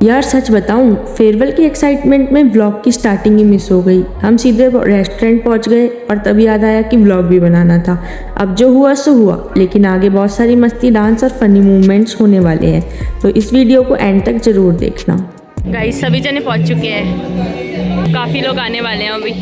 यार सच बताऊं, फेयरवेल की एक्साइटमेंट में व्लॉग की स्टार्टिंग ही मिस हो गई। हम सीधे रेस्टोरेंट पहुंच गए और तब याद आया कि व्लॉग भी बनाना था। अब जो हुआ सो हुआ, लेकिन आगे बहुत सारी मस्ती, डांस और फनी मूवमेंट्स होने वाले हैं, तो इस वीडियो को एंड तक जरूर देखना। गाइस सभी जने पहुंच चुके हैं, काफ़ी लोग आने वाले हैं अभी।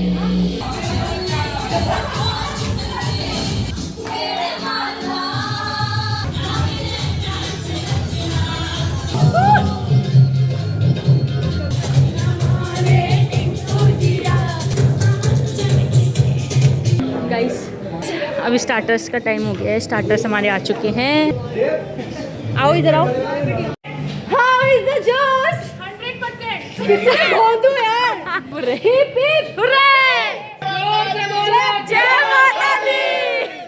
गाइस अभी स्टार्टर्स का टाइम हो गया है, स्टार्टर्स हमारे आ चुके हैं। आओ इधर आओ। हाउ इज द जोश? 100%। किससे बोल दूं यार? Hip hip hurray! जय माता दी!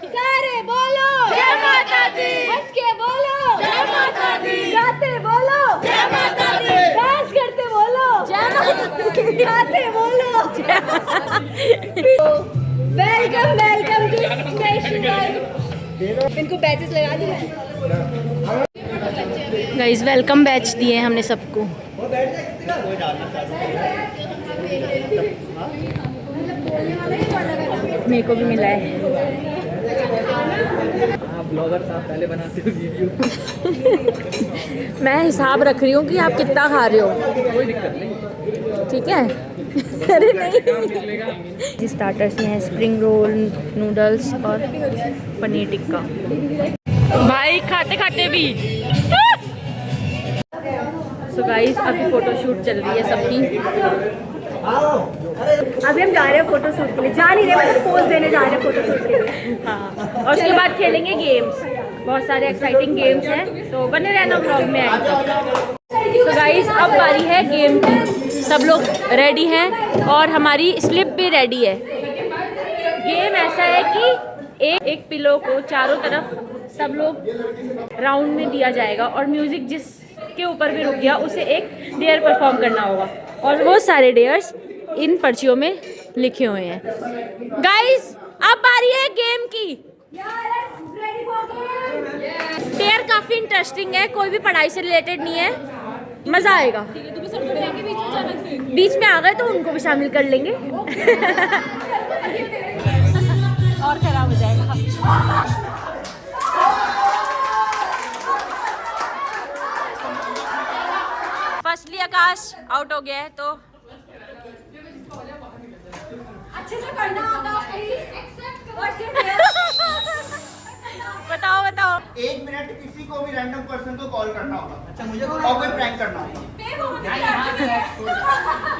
सारे बोलो जय माता दी! हंस के बोलो जय माता दी! गाते बोलो जय माता दी! डांस करते बोलो जय माता दी! गाते बोलो जय माता दी! Welcome welcome to station. इनको बैचेस लगा दिए गाइस, वेलकम बैच दिए हमने सबको। मेरे को भी मिला है। ब्लॉगर साहब पहले बनाते हो वीडियो। मैं हिसाब रख रही हूँ कि आप कितना खा रहे हो। कोई दिक्कत नहीं, ठीक है। अरे नहीं, स्टार्टर्स में है स्प्रिंग रोल, नूडल्स और पनीर टिक्का। भाई खाते खाते भी। सो गाइस अभी फोटोशूट चल रही है सबकी। अभी हम जा रहे हैं फोटो शूट के लिए, जा नहीं रहे मतलब पोज देने जा रहे हैं फोटो शूट के लिए। हाँ, और उसके बाद खेलेंगे गेम्स। बहुत सारे एक्साइटिंग गेम्स हैं, तो बने रहना ब्लॉग में आएगा। तो गाइस अब बारी है गेम की। सब लोग रेडी हैं और हमारी स्लिप भी रेडी है। गेम ऐसा है कि एक पिलो को चारों तरफ सब लोग राउंड में दिया जाएगा और म्यूजिक जिसके ऊपर भी रुक गया उसे एक डेयर परफॉर्म करना होगा, और वो सारे डेयर्स इन पर्चियों में लिखे हुए हैं। गाइस अब बारी है गेम की। डेयर काफी इंटरेस्टिंग है, कोई भी पढ़ाई से रिलेटेड नहीं है, मजा आएगा। बीच में आ गए तो उनको भी शामिल कर लेंगे। और खराब हो जाएगा। फर्स्टली आकाश आउट हो गया है, तो अच्छे से करना होगा बताओ बताओ। 1 मिनट किसी को भी रैंडम पर्सन को कॉल करना होगा। अच्छा, मुझे और कोई प्रैंक करना होगा।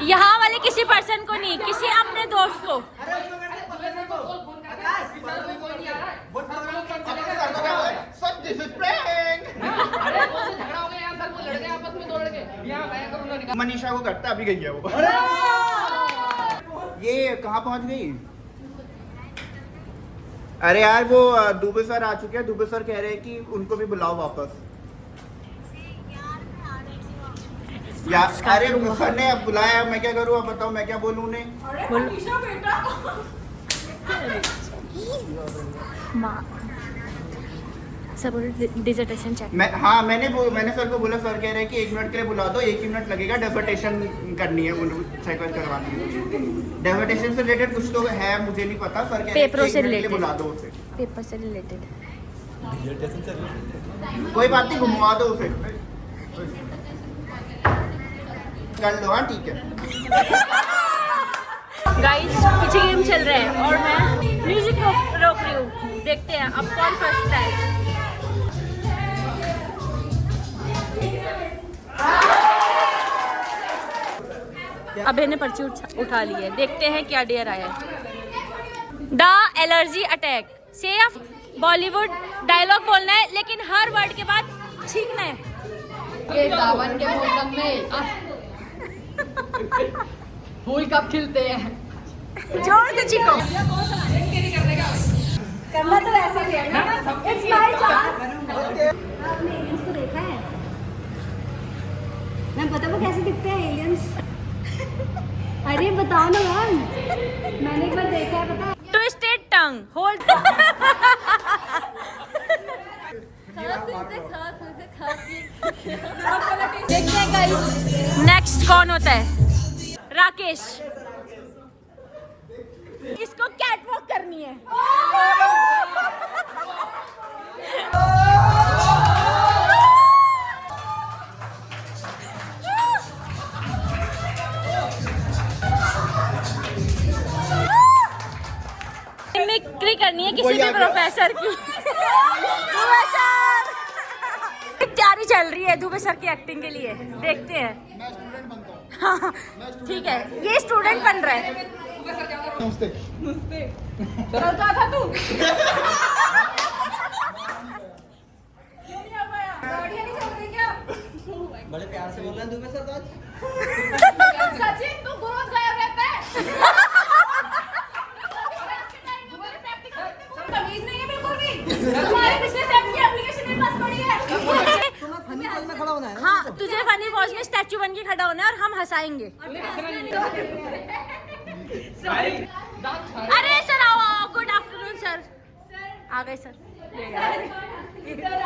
यहाँ वाले किसी पर्सन को नहीं, किसी अपने दोस्त को। मनीषा को करता, अभी गई है वो। ये कहाँ पहुँच गई? अरे यार वो दुबे सर आ चुके हैं। दुबे सर कह रहे हैं कि उनको भी बुलाओ वापस। यार अरे सर ने अब बुलाया, मैं क्या करूँ? अब बताओ मैं क्या बोलूँ उन्हें? सब डिसर्टेशन चेक। मैंने सर को बोला, सर कह रहे हैं कि 1 मिनट के लिए बुला दो, 1 ही मिनट लगेगा, डिसर्टेशन करनी है, चेक करवानी है। डिसर्टेशन से रिलेटेड कुछ तो है, मुझे नहीं पता। सर कह रहे हैं पेपरों से रिलेटेड बुला दो उसे। पेपर से रिलेटेड कोई बात नहीं, घुमवा दो उसे, कर लो। हाँ ठीक है। गाइस पीछे गेम चल रहा है और मैं म्यूजिक रोक रही हूँ। देखते हैं अब कौन फर्स्ट है। अभय ने पर्ची उठा ली है, देखते हैं क्या डेयर आया है। द एलर्जी अटैक से बॉलीवुड डायलॉग बोलना है, लेकिन हर वर्ड के बाद छींकना है। ये सावन के मौसम में फूल कब खिलते हैं? जोर से छींको। करना तो ऐसा ही है ना। It's my chance. आपने एलियंस को देखा है? मैं पता वो कैसे दिखते हैं एलियंस? अरे बताओ ना मैम, मैंने एक बार देखा है, पता है? ट्विस्टेड टंग होल्ड। देखते हैं गाइस नेक्स्ट कौन होता है। राकेश, इसको कैटवॉक करनी है। मिमिक्री करनी है किसी भी प्रोफेसर की। दुबे सर, तैयारी चल रही है दुबे सर की एक्टिंग के लिए, देखते हैं। मैं स्टूडेंट बनता हूँ। हाँ, ठीक है, ये स्टूडेंट बन रहा है। नमस्ते। चल कहा था तू? बड़े प्यार से बोल रहे हैं दुबे सर तो आज। सचिन तू ग्रोथ गायब रहता है। तमीज नहीं है बिल्कुल भी। तुम्हारे पिछले सेम की एप्लीकेशन मेरे पास पड़ी है। तुम्हें फनी पॉज में खड़ा होना है ना। हाँ, तुझे फनी पॉज में स्टैचू बन के खड़ा होना है और हम हंसाएंगे। अरे सर आओ, गुड आफ्टरनून सर। आ गए सर।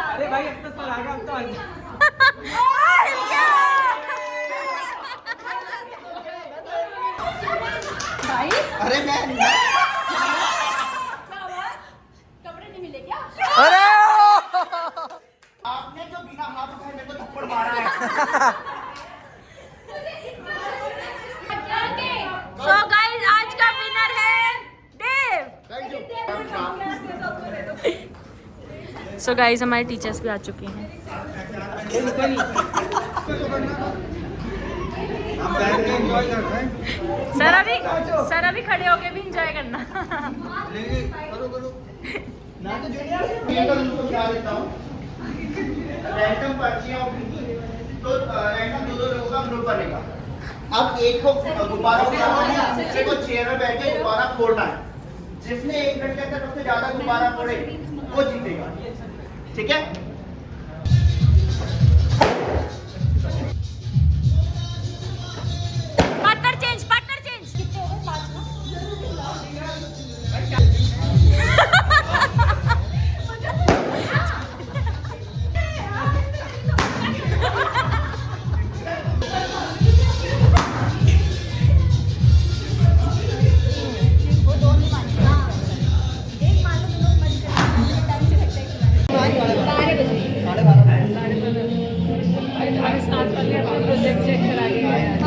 अरे भाई अब तो सर आ गया, अब तो आ गया। अरे मैं कपड़े नहीं मिले क्या? आपने जो बिना हाथ उठाए मेरे को थप्पड़ मारा है। So guys, आज का विनर है देव। So guys, हमारे टीचर्स भी आ चुके हैं। सर अभी खड़े होके भी एंजॉय करना। रैंडम पर्चियां होगी तो रैंडम दो लोगों का ग्रुप बनेगा। अब एक को गुब्बारा उठाना है, दूसरे को चेयर में बैठ के गुब्बारा फोड़ना है। जिसने 1 मिनट के अंदर सबसे ज्यादा गुब्बारा फोड़े वो जीतेगा। ठीक है? Partner change, partner change. कितने हो गए? 5 ना?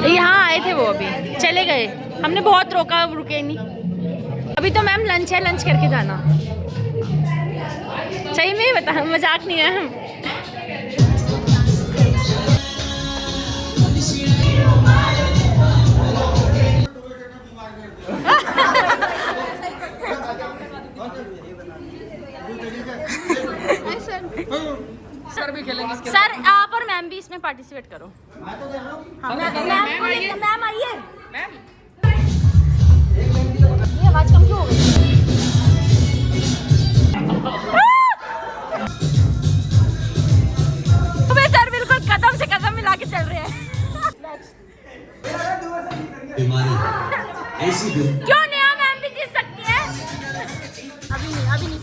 यहाँ आए थे वो, अभी चले गए। हमने बहुत रोका, रुके नहीं। अभी तो मैम लंच है, लंच करके जाना। सही में ही बता, मजाक नहीं है हम। सर भी खेलेंगे इसके। सर आप और मैम भी इसमें पार्टिसिपेट करो। हाँ, मैम आइए। ये आवाज कम क्यों हो गई? सर बिल्कुल कदम से कदम मिला के चल रहे हैं। क्यों नया मैम भी जीत सकती है? अभी नहीं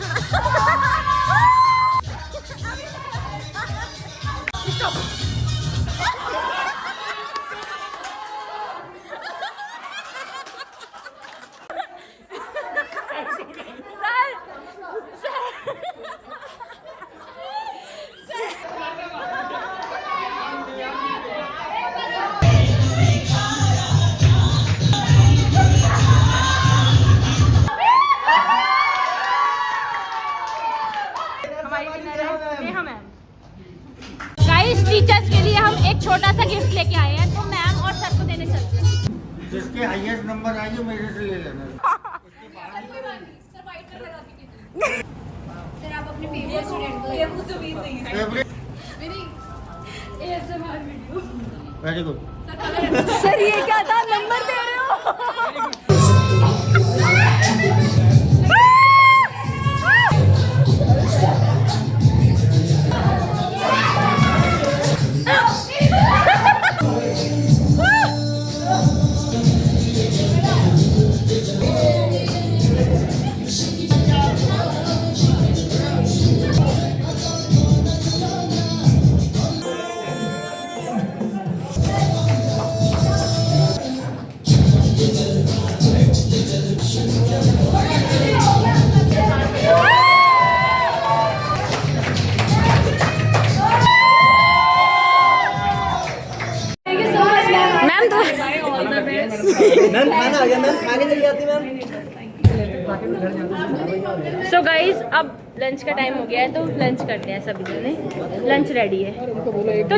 टीचर्स के लिए हम एक छोटा सा गिफ्ट लेके आए हैं, तो मैम और सर को देने चलते हैं। जिसके हाईएस्ट नंबर आएंगे मेरे से ले लेना। सर आप अपने फेवरेट स्टूडेंट को ये मुझे उम्मीद नहीं है। फेवरेट मेरी ASMR video. Very good. Sir ये क्या था, नंबर दे रहे हो? मैम खाना आ गया मैम, खा के चली जाती मैम। सो गाइज अब लंच का टाइम हो गया है, तो लंच करते हैं सभी जने। लंच रेडी है तो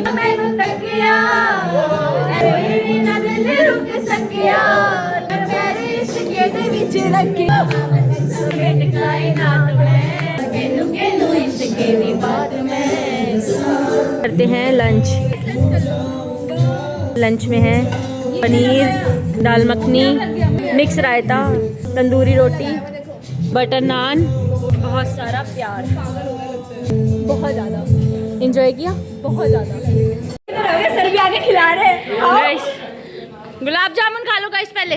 करते हैं लंच। लंच में है पनीर, दाल मखनी, मिक्स रायता, तंदूरी रोटी, बटर नान, बहुत सारा प्यार, बहुत ज़्यादा इंजॉय किया, बहुत ज़्यादा। सर भी आगे खिला रहे हैं। गाइस गुलाब जामुन खा लो गाइस पहले।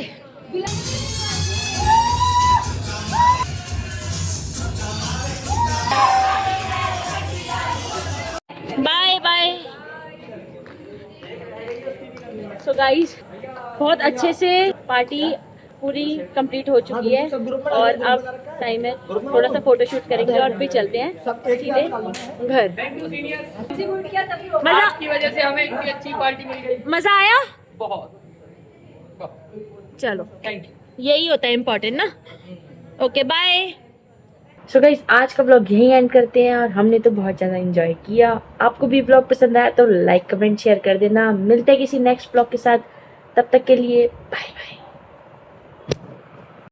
Bye bye. सो गाइस बहुत अच्छे से पार्टी पूरी कंप्लीट हो चुकी है और अब टाइम है थोड़ा सा फोटोशूट करेंगे और फिर चलते हैं सीधे घर। मजा की वजह से हमें इतनी अच्छी पार्टी मिल गई। मजा आया? बहुत। चलो थैंक यू। यही होता है इम्पोर्टेंट ना। Okay bye. सो गाइस आज का व्लॉग यहीं एंड करते हैं और हमने तो बहुत ज़्यादा एंजॉय किया। आपको भी व्लॉग पसंद आया तो लाइक कमेंट शेयर कर देना। मिलते हैं किसी नेक्स्ट व्लॉग के साथ, तब तक के लिए बाय बाय।